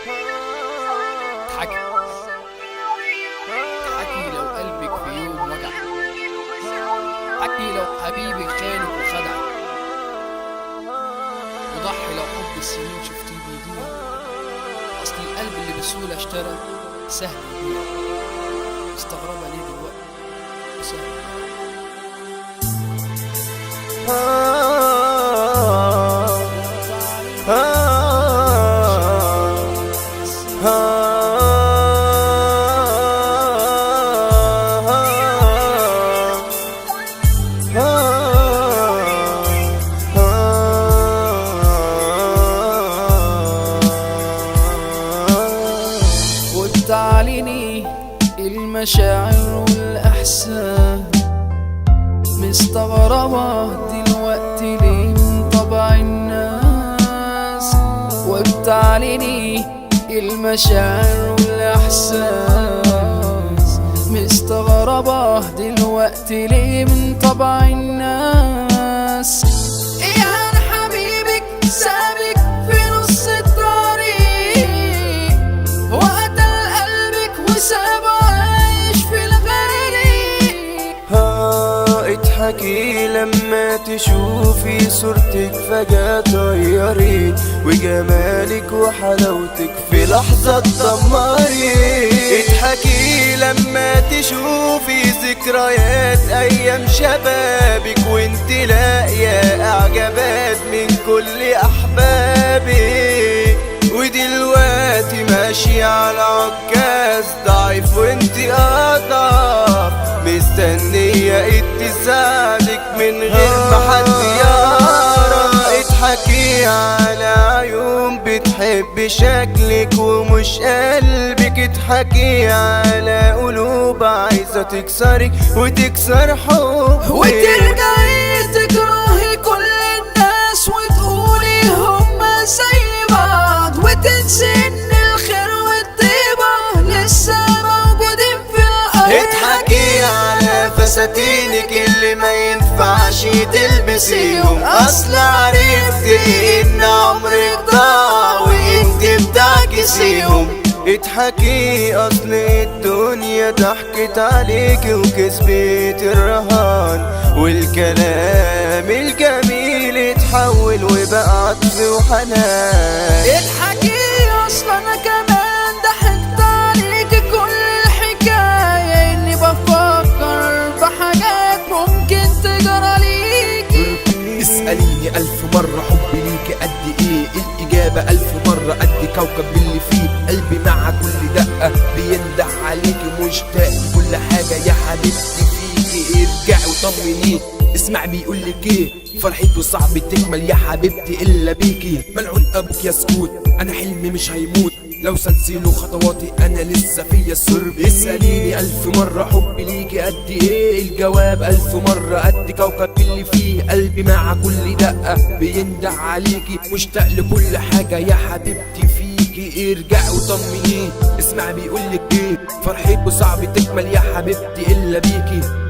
اضحكي اضحكي لو قلبك في يوم وجع، اضحكي لو حبيبك خانك وخدعك، وضحي لو حب السنين شفتيه بيضيع. اصل القلب اللي بسهولة اشترى سهل يبيع. مستغربة ليه دلوقتي سهل. وبتعلني المشاعر والإحساس، مستغربة دلوقتي ليه من طبع الناس. وبتعلني المشاعر والإحساس، مستغربة دلوقتي ليه من طبع الناس. إيه عن حبيبك سابك في نص الطريق، وقتل قلبك وسابه عايش في الغريق. اضحكي لما تشوفي صورتك فجأة طيري، وجمالك وحلاوتك في لحظة تدمري. اضحكي لما تشوفي ذكريات ايام شبابك، وانت لاقية اعجابات من كل احبابك. ودلوقتي ماشي على عكاز ضعيف وانت اضعف، مستنية تساعدك من غير ما حد يعرف. اضحكي على عيون بتحب شكلك ومش قلبك، اضحكي على قلوب عايزة تكسرك وتكسر حبك، وترجعي تكرهي كل الناس وتقولي هما زي بعض، وتنسي ان الخير والطيبة لسه موجودين في الارض. اضحكي على فساتينك اللي ما ينفعش تلبسيهم، اصل عرفتي ان عمرك ضاع وانت بتعكسيهم. اضحكي اصل الدنيا ضحكت عليكي وكسبت الرهان، والكلام الجميل اتحول وبقى عطف وحنان. اضحكي اصل انا كمان ضحكت عليكي، كل الحكاية اني بفكر بحاجات ممكن تجرى ليكي. اسأليني 1000 مرة حبي ليكي قد ايه، الإجابة 1000 مرة قد كوكب اللي فيه قلبي مع كل دقة بينده عليكي، مشتاق كل حاجة يا حبيبتي فيكي. ارجعي وطمنيه اسمع بيقولك ايه، فرحته صعب تكمل يا حبيبتي الا بيكي. ملعون ابوك يا سكوت، انا حلمي مش هيموت لو سلسلوا خطواتي انا لسه فيا السر. اسأليني 1000 مرة حبي ليكي قد ايه، الجواب 1000 مرة قد كوكب اللي فيه قلبي مع كل دقة بينده عليكي، مشتاق لكل حاجة يا حبيبتي فيكي. ارجعي وطمنيه اسمع بيقولك ايه، فرحته صعب تكمل يا حبيبتي الا بيكي.